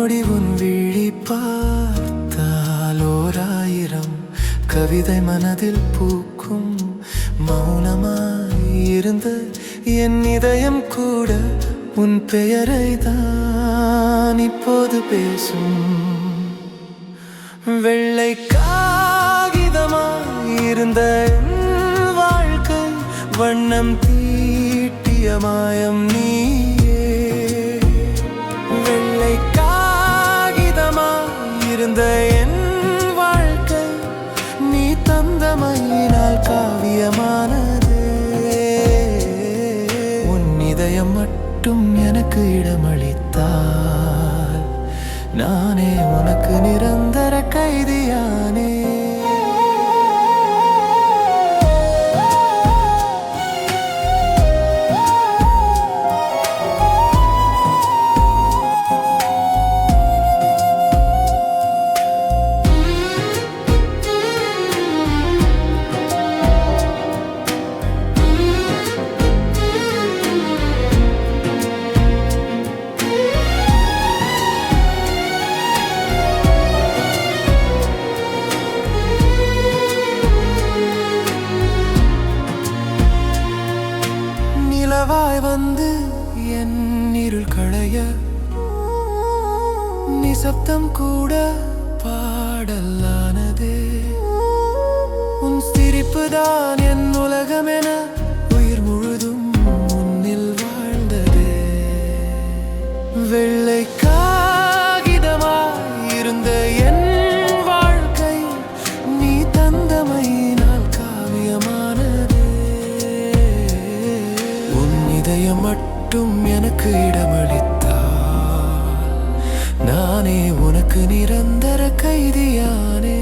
நொடி உன் விழி பார்த்தால் ஓராயிரம் கவிதை மனதில் பூக்கும். மௌனமாயிருந்த என் இதயம் கூட உன் பெயரை தான் இப்போது பேசும். வெள்ளை காகிதமாயிருந்த வாழ்க்கை வண்ணம் தீட்டிய மாயம் நீயே. வெள்ளை காகிதமாயிருந்த என் வாழ்க்கை நீ தந்தமையினால் காவியமானதே. உன் இதயம் மட்டும் எனக்கு இடமளித்தால் நானே உனக்கு நிரந்தர கைதியானே. நிலவாய் வந்து என் இருள் களைய நிசப்தம் கூட பாடலானதே. உன் சிரிப்புதான் என் உலகமென உயிர் முழுதும் உன்னில் வாழ்ந்ததே. வெள்ளை காகிதமாயிருந்த என் வாழ்க்கை நீ தந்தமையினால் காவியமானதே. இதயம் மட்டும் எனக்கு இடமளித்தால் நானே உனக்கு நிரந்தர கைதியானே.